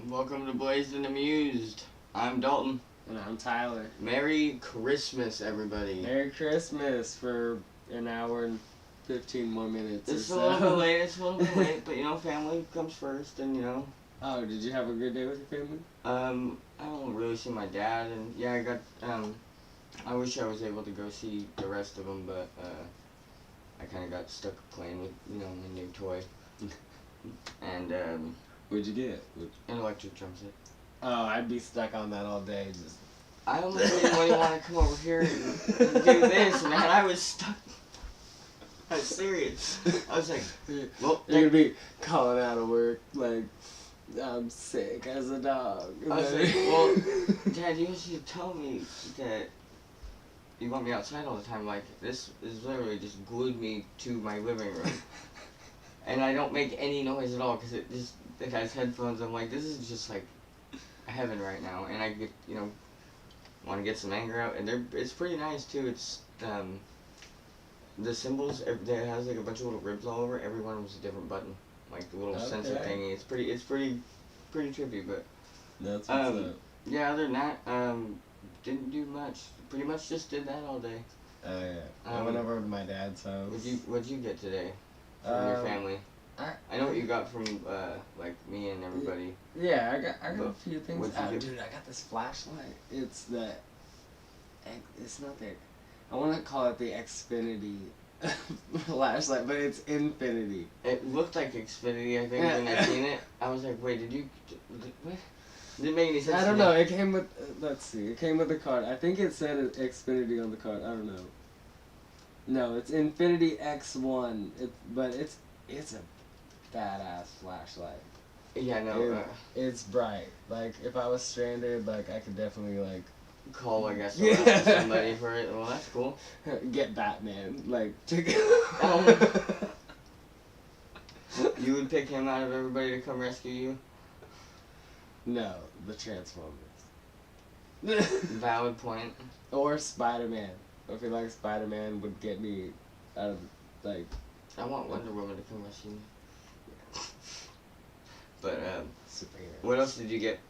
Welcome to Blazed and Amused. I'm Dalton. And I'm Tyler. Merry Christmas, everybody. Merry Christmas for an hour and 15 more minutes. It's or a so. little bit late. It's a little bit late, but family comes first, and. Oh, did you have a good day with your family? I don't really see my dad, and I got. I wish I was able to go see the rest of them, but I kind of got stuck playing with my new toy, and What'd you get? an electric drum set. Oh, I'd be stuck on that all day. Just. I almost didn't really want to come over here and do this, man. I was stuck. I was serious. I was like, well, You're gonna be calling out of work like, I'm sick as a dog. I was like, well, Dad, you usually tell me that you want me outside all the time. Like, this is literally just glued me to my living room. And I don't make any noise at all because it has headphones. I'm like, this is just like heaven right now. And I get, want to get some anger out. And it's pretty nice too. It's, the symbols, it has like a bunch of little ribs all over. Every one was a different button. Like the little sensor thingy. It's pretty trippy, but. That's what's up. Yeah, other than that, didn't do much. Pretty much just did that all day. Oh yeah. I went over to my dad's house. What'd you get today from your family? I know what you got from like me and everybody. Yeah, I got a few things. What'd you get? Dude, I got this flashlight. It's not the. I want to call it the Xfinity flashlight, but it's Infinity. It looked like Xfinity, I think, when I seen it. I was like, wait, what? Didn't make any sense. I don't know. It came with. Let's see. It came with the card. I think it said Xfinity on the card. I don't know. No, it's Infinity X1. But it's a badass flashlight. Yeah, no. It's bright. Like if I was stranded, like I could definitely like. Call, I guess, ask somebody for it. Well, that's cool. Get Batman, like. You would pick him out of everybody to come rescue you? No, the Transformers. Valid point. Or Spider-Man. I feel like Spider-Man would get me out of, like... I want Wonder Woman to come rescue me. But, superheroes. What else did you get?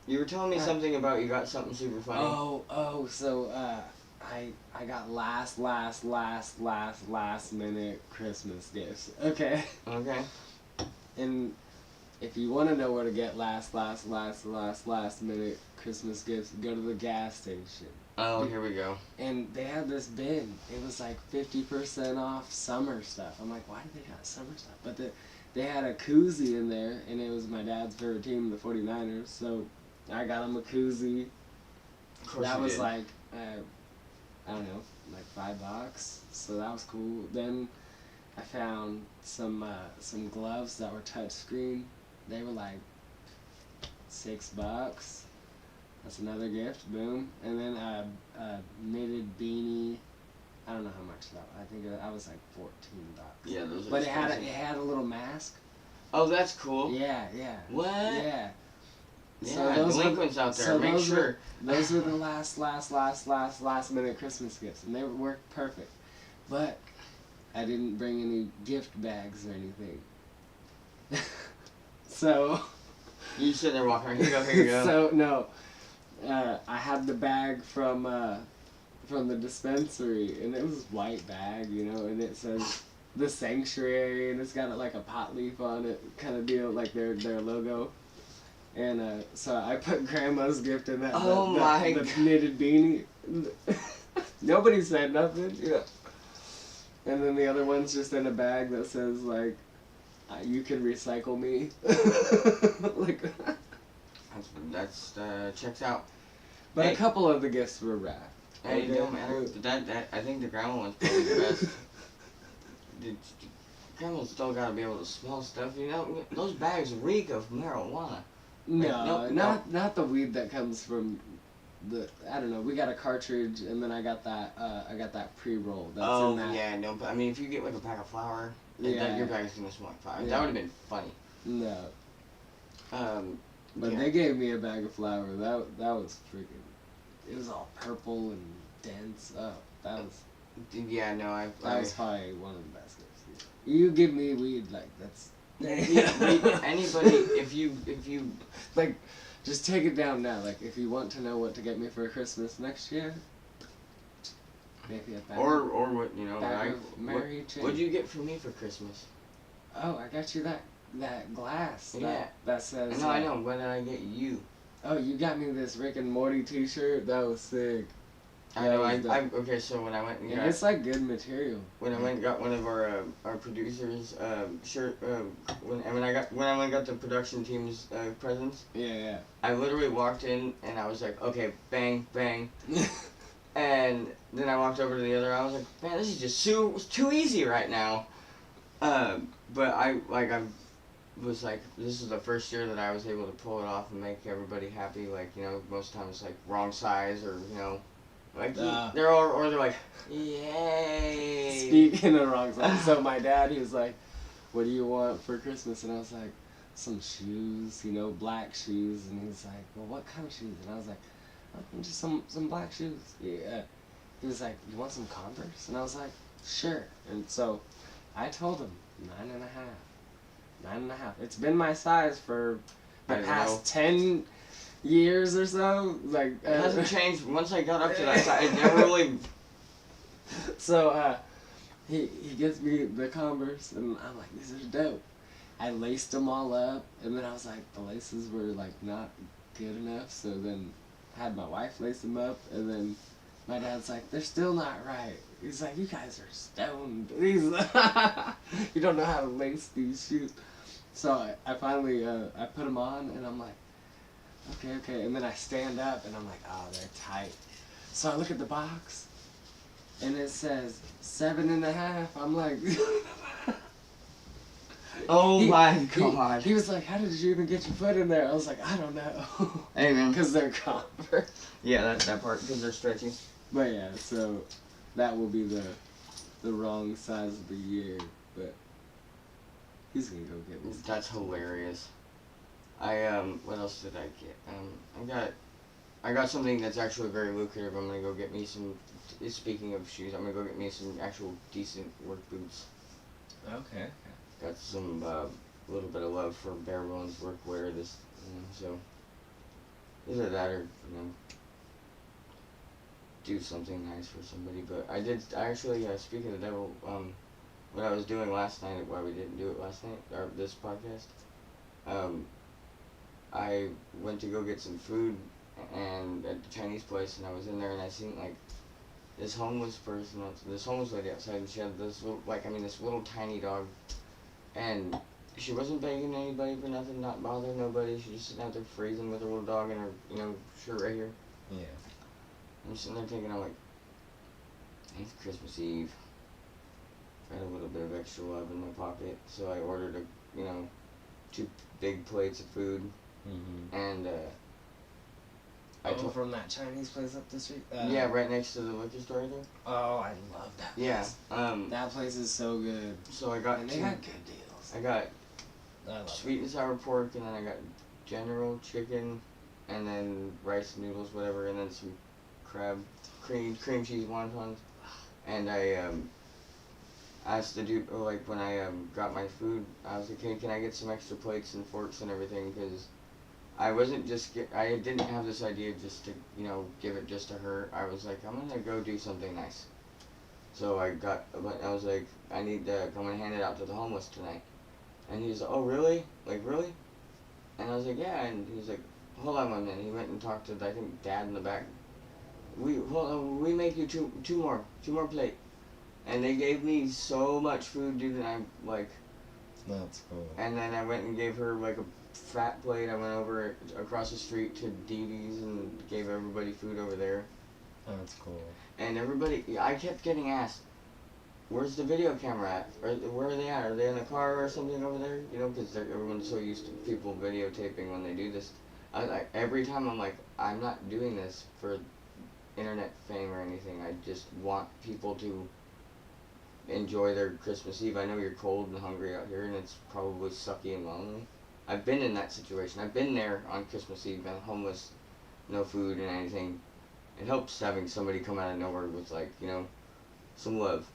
You were telling me something about you got something super funny. So, I got last minute Christmas gifts. Okay? Okay. And if you want to know where to get last minute Christmas gifts, go to the gas station. Oh, here we go. And they had this bin. It was like 50% off summer stuff. I'm like, why do they got summer stuff? But they had a koozie in there, and it was my dad's favorite team, the 49ers. So I got him a koozie. Of course that you was did. like, I don't know, like $5. So that was cool. Then I found some gloves that were touchscreen. They were like $6. That's another gift. Boom. And then a knitted beanie. I don't know how much that was. I think I was like $14. Yeah, those are But expensive. it had a little mask. Oh, that's cool. Yeah. What? Yeah. Yeah, delinquents out there, make sure. Those were the last minute Christmas gifts, and they worked perfect. But I didn't bring any gift bags or anything. So. You sitting there walking around, here you go. So, no. I had the bag from the dispensary, and it was a white bag, and it says The Sanctuary, and it's got like a pot leaf on it, kind of deal, like their logo. And so I put Grandma's gift in that. The knitted beanie. Nobody said nothing. Yeah. And then the other one's just in a bag that says like, "You can recycle me." Like. That's checks out. But a couple of the gifts were wrapped. Hey, it don't matter. That I think the grandma one's probably the best. Grandma's still gotta be able to smell stuff. Those bags reek of marijuana. No, not the weed that comes from the. I don't know. We got a cartridge, and then I got that pre-roll. That's in that. Yeah, no. But I mean, if you get like a pack of flour, your bag's gonna smell like flour. Yeah. That would have been funny. No. But yeah. they gave me a bag of flour. That was freaking. It was all purple and dense. Oh, that was. Yeah, no, That was probably one of the best gifts. You give me weed, like that's Anybody, if you like, just take it down now. Like, if you want to know what to get me for Christmas next year, maybe a bag. or what you know, bag like, of Mary Jane. what'd you get for me for Christmas? Oh, I got you that glass. Yeah. That says. No, I know. What did I get you? Oh, you got me this Rick and Morty T-shirt. That was sick. I know. Okay. So when I went and got, it's like good material. when I went and got one of our producers shirt, when I went and got the production team's presents, Yeah. I literally walked in and I was like, okay, bang, bang. And then I walked over to the other. I was like, man, this is just too easy right now. But I was like, this is the first year that I was able to pull it off and make everybody happy. Like, you know, most times it's like wrong size or you know, like they're all or they're like, yay. Speaking of wrong size, so my dad, he was like, what do you want for Christmas? And I was like, some shoes, you know, black shoes. And he's like, well, what kind of shoes? And I was like, oh, just some black shoes. Yeah. He was like, you want some Converse? And I was like, sure. And so I told him 9.5. 9.5. It's been my size for the past 10 years or so. Like it hasn't changed once I got up to that size. It never really. So he gives me the Converse, and I'm like, these are dope. I laced them all up, and then I was like, the laces were like not good enough, so then I had my wife lace them up, and then my dad's like, they're still not right. He's like, you guys are stoned. You don't know how to lace these shoes. So I finally, I put them on, and I'm like, okay. And then I stand up, and I'm like, oh, they're tight. So I look at the box, and it says 7.5. I'm like, oh my god. He was like, how did you even get your foot in there? I was like, I don't know. Hey man. Because they're Converse. Yeah, that part, because they're stretchy. But yeah, so that will be the wrong size of the year, but he's gonna go get me. That's hilarious. What else did I get? I got something that's actually very lucrative. I'm gonna go get me some. Speaking of shoes, I'm gonna go get me some actual decent work boots. Okay. Got some little bit of love for bare bones workwear. This, so either that or do something nice for somebody. But I actually speaking of the devil, what I was doing last night, why we didn't do it last night, or this podcast, I went to go get some food and at the Chinese place, and I was in there and I seen like this homeless person, this homeless lady outside, and she had this little, this little tiny dog, and she wasn't begging anybody for nothing, not bothering nobody. She just sitting out there freezing with her little dog in her, shirt right here. Yeah. I'm sitting there thinking, I'm like, it's Christmas Eve. I had a little bit of extra love in my pocket, so I ordered 2 big plates of food, and from that Chinese place up the street. Yeah, right next to the liquor store there. Oh, I love that place. Yeah. That place is so good. So I got. And they got good deals. I got sweet and sour pork, and then I got General chicken, and then rice noodles, whatever, and then some crab, cream cheese wontons, and I asked the dude, when I got my food, I was like, hey, can I get some extra plates and forks and everything, because I didn't have this idea just to, give it just to her. I was like, I'm gonna go do something nice. So I was like, I'm gonna hand it out to the homeless tonight. And he was like, oh really? Like really? And I was like, yeah, and he was like, hold on 1 minute. He went and talked to, I think, Dad in the back. We make you two more plate. And they gave me so much food, dude, and I'm like... That's cool. And then I went and gave her, a fat plate. I went over across the street to Dee Dee's and gave everybody food over there. That's cool. And I kept getting asked, where's the video camera at? Where are they at? Are they in the car or something over there? Because everyone's so used to people videotaping when they do this. Every time I'm like, I'm not doing this for internet fame or anything. I just want people to enjoy their Christmas Eve. I know you're cold and hungry out here, and it's probably sucky and lonely. I've been in that situation. I've been there on Christmas Eve, been homeless, no food and anything. It helps having somebody come out of nowhere with some love.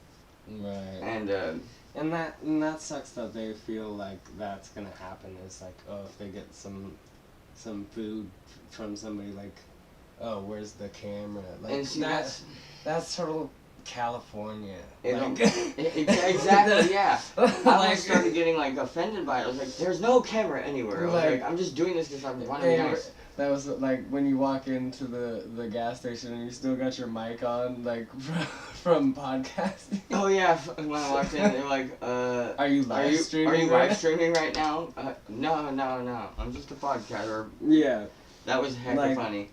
Right. And And that sucks that they feel like that's gonna happen. Is like, oh, if they get some food from somebody, like, oh, where's the camera? Like, And see, that's total California. Like, Like, exactly, yeah. I like, almost started getting like offended by it. I was like, "There's no camera anywhere." I was Like- like, "I'm just doing this because I want to be nice." That was like when you walk into the gas station and you still got your mic on, like from podcasting. Oh yeah, when I walked in, they're like, Are you live streaming? Are you right live streaming right now?" No. I'm just a podcaster. now? Yeah, That was hecka Like- funny.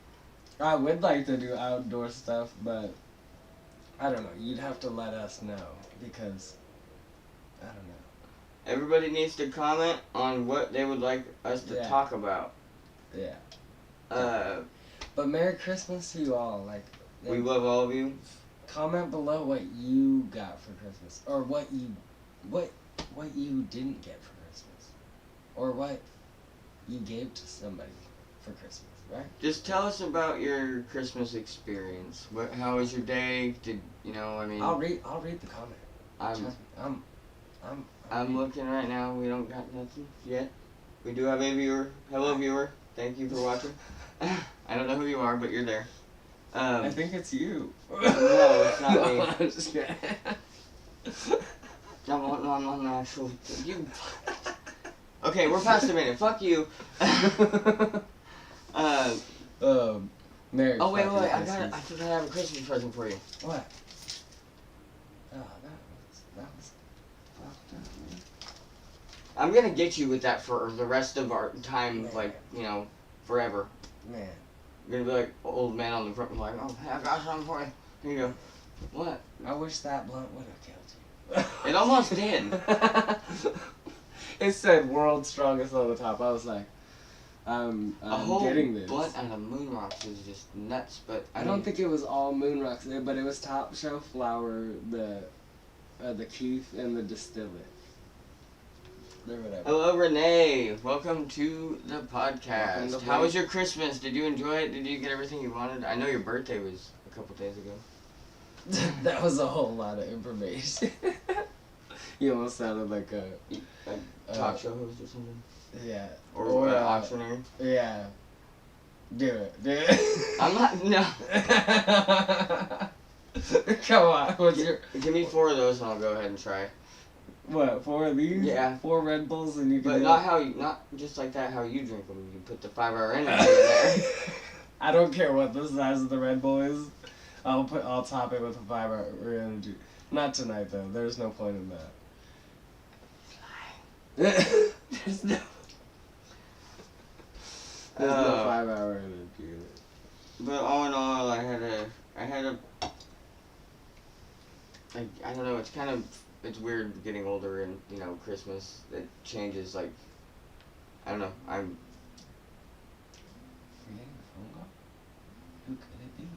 I would like to do outdoor stuff, but I don't know. You'd have to let us know because I don't know. Everybody needs to comment on what they would like us to Yeah. talk about. Yeah. But Merry Christmas to you all. Like, we love all of you. comment below what you got for Christmas, or what you didn't get for Christmas, or what you gave to somebody for Christmas. Right? Just tell us about your Christmas experience. How was your day? I mean, I'll read the comment. I'm Trust me. I'm looking right now. We don't got nothing yet. We do have a viewer. Hello, viewer. Thank you for watching. I don't know who you are, but you're there. I think it's you. No, it's not me. I'm just kidding. No, I'm not actually. You. Okay, we're past a minute. Fuck you. Merry Oh wait, fucking I Christmas. forgot I have a Christmas present for you. What? Oh, that was fucked up, man. I'm gonna get you with that for the rest of our time, Man. like, forever. Man. You're gonna be like old man on the front, like, oh, hey, I got something for you. Here you go. What? I wish that blunt would have killed you. It almost did. It said "World's Strongest" on the top. I was like, I'm A whole getting this. blunt out of moon rocks is just nuts, but I don't think it was all moon rocks, but it was Top Shelf Flower, the Keith, and the Distillate. Or whatever. Hello, Renee. Welcome to the podcast. Welcome to How was your Christmas? Did you enjoy it? Did you get everything you wanted? I know your birthday was a couple days ago. That was a whole lot of information. You almost sounded like a Talk show host or something? yeah. Or auctioneer? Yeah. Do it. I'm not, no. Come on. What's your Give me 4 of those and I'll go ahead and try. what? 4 of these? Yeah. 4 Red Bulls and you can. But do not just like that how you drink them. You put the 5-hour energy in there. I don't care what the size of the Red Bull is. I'll top it with a 5-hour energy. Not tonight though. There's no point in that. There's no 5-hour energy in it. But all in all, I had a I don't know, it's weird getting older and, Christmas, it changes, like, I don't know, I'm, Are you getting a phone call? Who could it be?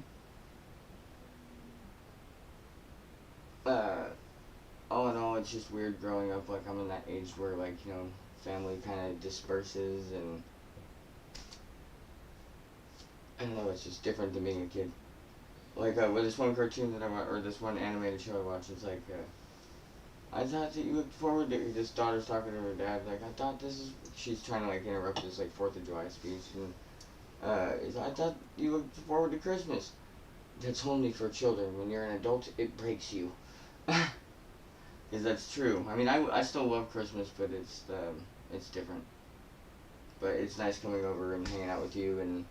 all in all, it's just weird growing up, like, I'm in that age where, like, family kind of disperses, and, I don't know, it's just different than being a kid. Like, with this one cartoon that I watch, or this one animated show I watched, it's like, I thought that you looked forward to, this daughter's talking to her dad, like, I thought she's trying to, like, interrupt this, like, 4th of July speech, and, I thought you looked forward to Christmas. That's only for children. When you're an adult, it breaks you. Because that's true. I mean, I still love Christmas, but it's different. But it's nice coming over and hanging out with you and,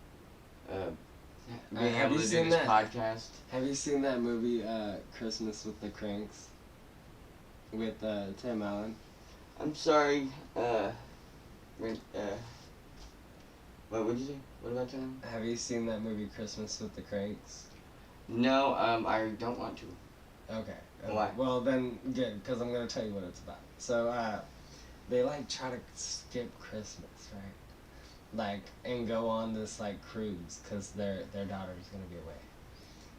being have able you to do seen this that? podcast. Have you seen that movie, Christmas with the Cranks? With Tim Allen? I'm sorry, what would you say? What about Tim? Have you seen that movie, Christmas with the Cranks? No, I don't want to. Okay. Why? Well, then, good, because I'm going to tell you what it's about. So, they, like, try to skip Christmas, right? Like, and go on this, like, cruise, because their daughter's going to be away.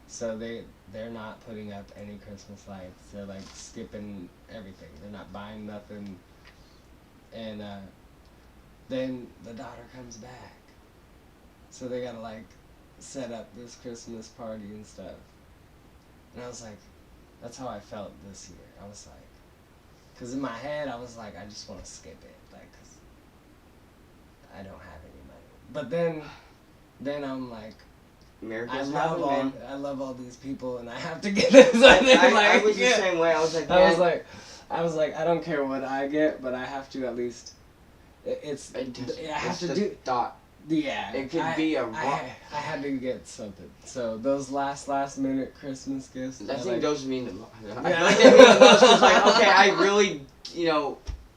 So they're not putting up any Christmas lights. They're, like, skipping everything. They're not buying nothing. And, then the daughter comes back. So they got to, like, set up this Christmas party and stuff. And I was like, that's how I felt this year. I was like, Cause in my head I was like, I just want to skip it, like, cause I don't have any money. But then I'm like, America's having, man. I love all these people, and I have to get this. I was the same way. I was like, man. I was like, I don't care what I get, but I have to at least. I have to do. Thought. Yeah. It could be a. I had to get something. So those last minute Christmas gifts. I think those mean the most. I feel like they mean the most. Cause like, okay, I really,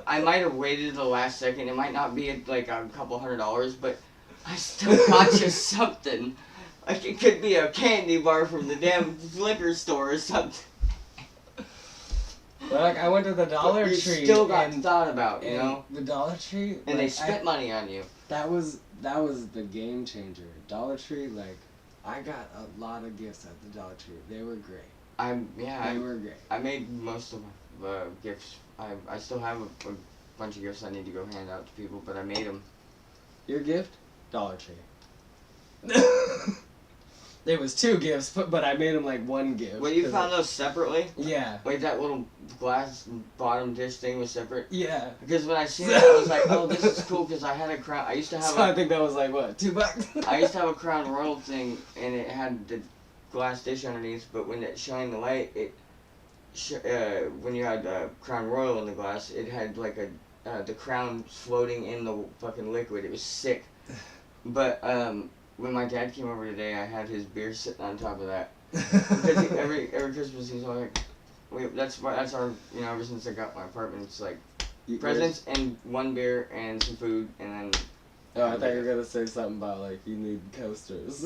I might have waited the last second. It might not be like a couple $100, but I still got you something. Like, it could be a candy bar from the damn liquor store or something. But like, I went to the Dollar Tree. Still got thought about, you know? The Dollar Tree. And they spent money on you. That was the game changer. Dollar Tree, like, I got a lot of gifts at the Dollar Tree. They were great. They were great. I made most of my gifts. I still have a bunch of gifts I need to go hand out to people, but I made them. Your gift? Dollar Tree. There was 2 gifts, but I made them like 1 gift. Well, you found those separately? Yeah. Like that little glass bottom dish thing was separate? Yeah. Because when I seen it, I was like, oh, this is cool, because I had a Crown. I used to have I think that was like, what, $2? I used to have a Crown Royal thing, and it had the glass dish underneath, but when it shined the light, when you had Crown Royal in the glass, it had like the crown floating in the fucking liquid. It was sick. But, when my dad came over today, I had his beer sitting on top of that. Because every Christmas he's always like, that's our, ever since I got my apartment, it's like presents and 1 beer and some food, and then. Oh, I thought you were gonna say something about like you need coasters.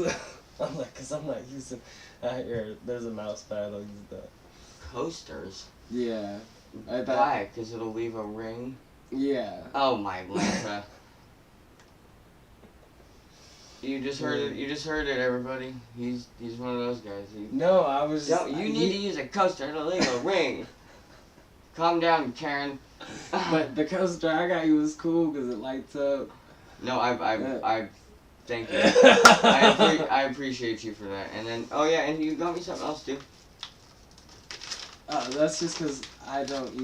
I'm like, cause I'm not using. Here, there's a mouse pad. I'll use that. Coasters. Yeah. Why? Cause it'll leave a ring. Yeah. Oh my Lanta. You just heard it. You just heard it, everybody. He's one of those guys. No, I was. You need to use a coaster to leave a ring. Calm down, Karen. But the coaster I got you was cool because it lights up. No, I thank you. I appreciate you for that. And then, oh yeah, and you got me something else too. That's just because I don't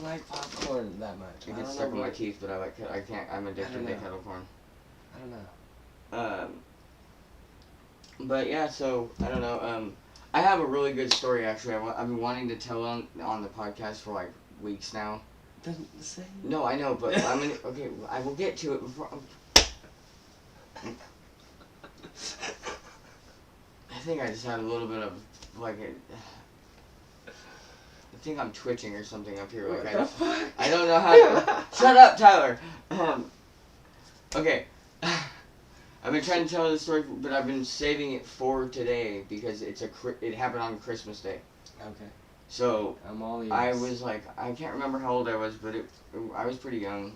like popcorn that much. It gets stuck in my teeth, but I can't. I'm addicted to kettle corn. I don't know. But yeah, so I don't know. I have a really good story actually. I've been wanting to tell on the podcast for like weeks now. Doesn't say. No, I know, but I'm gonna. Okay, I will get to it before. I think I just had a little bit of like I think I'm twitching or something up here. Like I don't know how. Shut up, Tyler. Okay. I've been trying to tell this story, but I've been saving it for today because it happened on Christmas Day. Okay. So I'm all ears. I was like, I can't remember how old I was, but I was pretty young.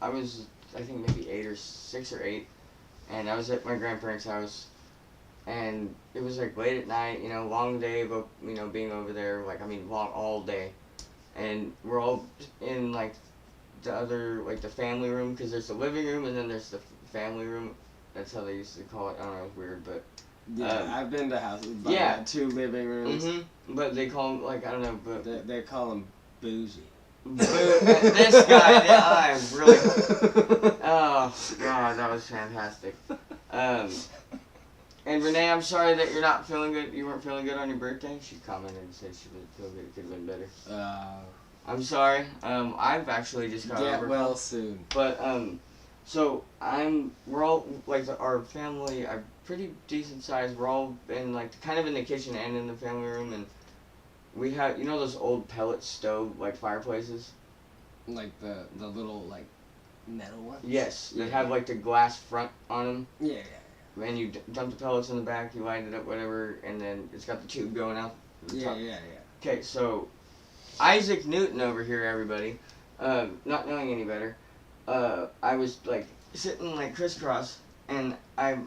I was, I think maybe 6 or 8, and I was at my grandparents' house, and it was like late at night, long day, but being over there, long all day, and we're all in like the other, like the family room, because there's the living room and then there's the family room. That's how they used to call it. I don't know, it's weird, but yeah, I've been to houses that 2 living rooms. But they call them like, I don't know, but they call them bougie. This guy, I really. Oh God, that was fantastic. And Renee, I'm sorry that you're not feeling good. You weren't feeling good on your birthday. She commented and said she didn't feel good. It could have been better. I'm sorry. I've actually just got over. Get well soon. But so we're all like our family are pretty decent sized. We're all in like kind of in the kitchen and in the family room, and we have those old pellet stove like fireplaces. Like the little like metal ones. Yes, that have like the glass front on them. Yeah. And you dump the pellets in the back, you light it up, whatever, and then it's got the tube going out the top. Yeah. Okay, so Isaac Newton over here, everybody, not knowing any better, I was like sitting like crisscross, and I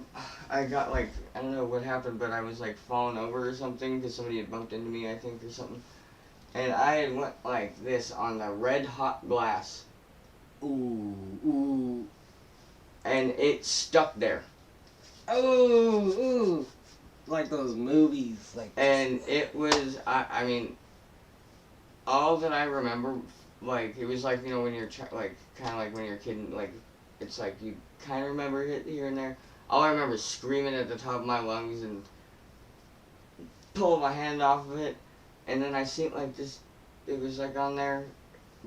got like, I don't know what happened, but I was like falling over or something because somebody had bumped into me, I think, or something, and I had went like this on the red hot glass. Ooh. And it stuck there. Ooh. Like those movies, like. And it was, I mean, all that I remember, like, it was like, you know, when you're, like, kind of like when you're a kid, and, like, it's like you kind of remember it here and there. All I remember is screaming at the top of my lungs and pulling my hand off of it. And then I seen, like, this, it was, like, on there,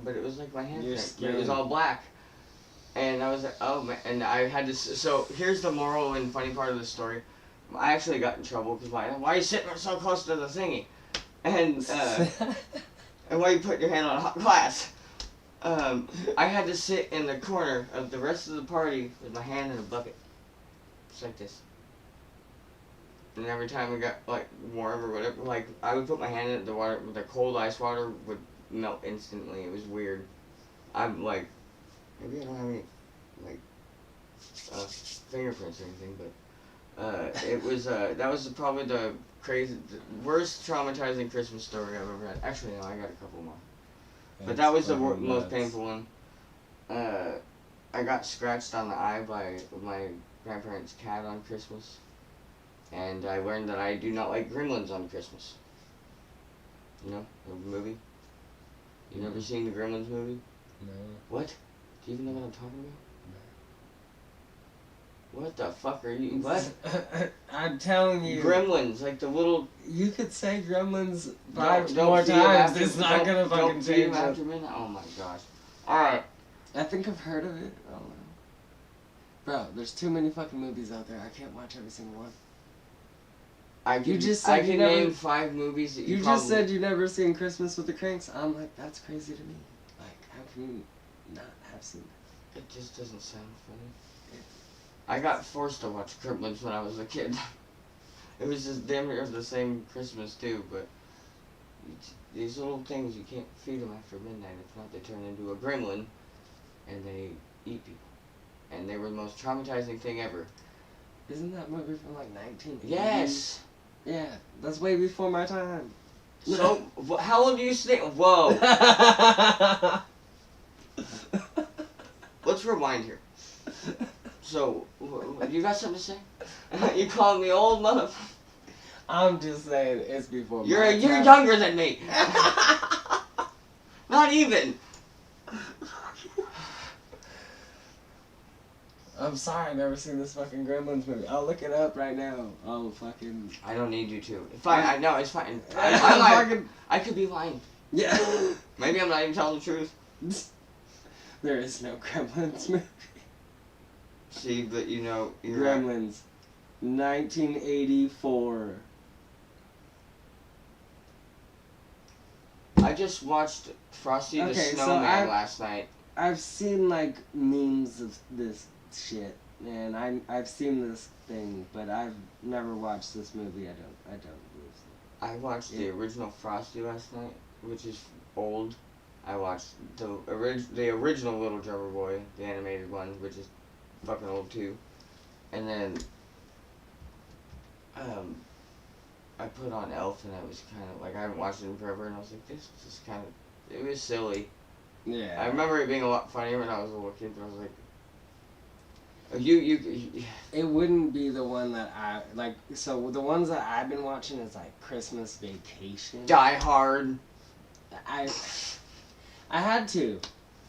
but it was, like, my hand. It was all black. And I was like, oh, man. And I had to, so here's the moral and funny part of the story. I actually got in trouble because why are you sitting so close to the thingy? And, and why you put your hand on a hot glass? I had to sit in the corner of the rest of the party with my hand in a bucket. Just like this. And every time it got, like, warm or whatever, like, I would put my hand in the water, the cold ice water would melt instantly. It was weird. I'm, like, maybe I don't have any, like, fingerprints or anything, but, it was, that was probably the worst traumatizing Christmas story I've ever had. Actually, no, I got a couple more. But that was the most painful one. I got scratched on the eye by my grandparents' cat on Christmas. And I learned that I do not like Gremlins on Christmas. You know, the movie? You never seen the Gremlins movie? No. What? Do you even know what I'm talking about? What the fuck are you? What? I'm telling you. Gremlins, like the little. You could say Gremlins Don't more see 'em times. after- It's not gonna fucking don't see 'em change it. after midnight. Oh my gosh. Alright. I think I've heard of it. I don't know. Bro, there's too many fucking movies out there. I can't watch every single one. I can name 5 movies that You probably. just said you've never seen Christmas with the Cranks. I'm like, that's crazy to me. Like, how can you not have seen that? It just doesn't sound funny. I got forced to watch Gremlins when I was a kid. It was just damn near the same Christmas too, but these little things, you can't feed them after midnight. If not, they turn into a gremlin, and they eat people. And they were the most traumatizing thing ever. Isn't that movie from like 1980? Yes! Yeah, that's way before my time. So, how old do you think? Whoa! Let's rewind here. So, you got something to say? You called me old, motherfucker. I'm just saying, it's before You're my time. younger than me. Not even. I'm sorry, I've never seen this fucking Gremlins movie. I'll look it up right now. Oh, fucking. I don't need you to. Fine, I know, it's fine. I could be lying. Yeah. Maybe I'm not even telling the truth. There is no Gremlins movie. See, but you know, you're Gremlins, 1984. I just watched Frosty the Okay, so Snowman last night. I've seen like memes of this shit, and I've seen this thing, but I've never watched this movie. I don't believe so. I watched the original Frosty last night, which is old. I watched the original Little Drummer Boy, the animated one, which is fucking old too. And then I put on Elf, and I was kind of like, I haven't watched it in forever, and I was like, this is kind of, it was silly. Yeah. I remember it being a lot funnier when I was a little kid, but I was like, It wouldn't be the one that I like. So the ones that I've been watching is like Christmas Vacation. Die Hard. I had to.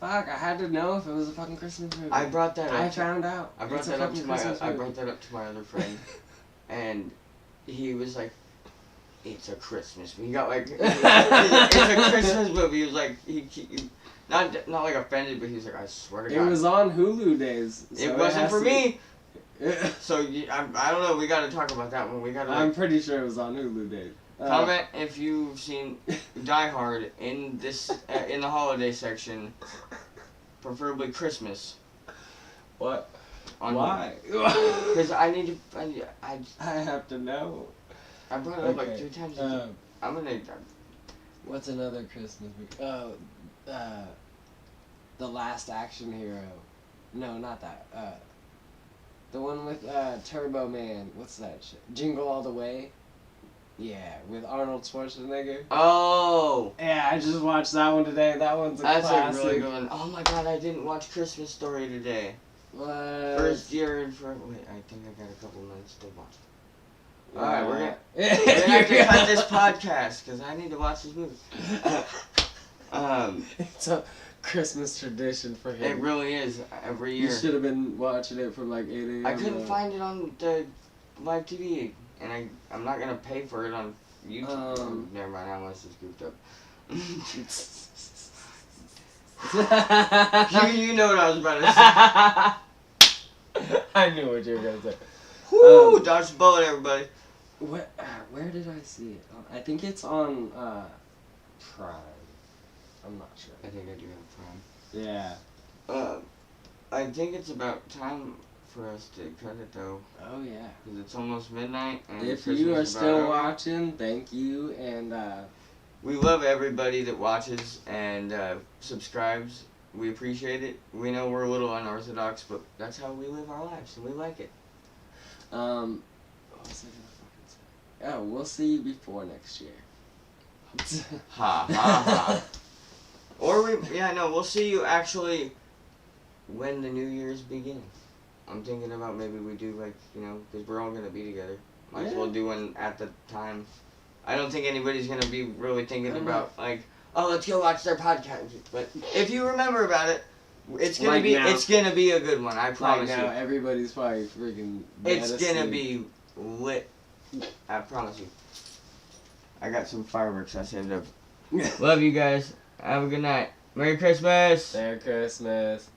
Fuck, I had to know if it was a fucking Christmas movie. I brought that up. I found out. I brought that up to my other friend, and he was like, "It's a Christmas movie." He got like, "It's a Christmas movie." He was like, he not like offended, but he was like, "I swear to God." It was on Hulu days. So it wasn't for me. Yeah. So I don't know. We got to talk about that one. We got to. I'm pretty sure it was on Hulu days. Comment if you've seen Die Hard in this in the holiday section, preferably Christmas. What? Why? Because I need to. I have to know. I brought it up like 3 times. I'm gonna. What's another Christmas movie? Oh, The Last Action Hero. No, not that. The one with Turbo Man. What's that shit? Jingle All the Way. Yeah, with Arnold Schwarzenegger. Oh! Yeah, I just watched that one today. That one's a classic. That's a really good one. Oh my God, I didn't watch Christmas Story today. What? First year in forever. Wait, I think I got a couple minutes to watch. Alright, we're gonna have to cut this podcast, because I need to watch this movie. It's a Christmas tradition for It him. really is every You year. should have been watching it from like 8 a.m. I couldn't find it on the live TV, and I'm not gonna pay for it on YouTube. Never mind, how much is grouped up. you know what I was about to say. I knew what you were gonna say. Woo! Dodge the bullet, everybody. Where did I see it? I think it's on Prime. I'm not sure. I think I do have Yeah. Prime. I think it's about time for us to cut it though, Oh yeah. because it's almost midnight. And If Christmas you are is about still over. watching, thank you, and We love everybody that watches and subscribes. We appreciate it. We know we're a little unorthodox, but that's how we live our lives, and we like it. what was I gonna fucking say? Oh, we'll see you before next year. Ha ha ha. Or we'll see you actually when the New Year's beginning. I'm thinking about maybe we do because we're all gonna be together. Might as well do one at the time. I don't think anybody's gonna be really thinking about let's go watch their podcast. But if you remember about it, it's gonna it's gonna be a good one. I promise Right now, you. everybody's probably freaking. It's gonna be lit. I promise you. I got some fireworks I saved up. Love you guys. Have a good night. Merry Christmas. Merry Christmas.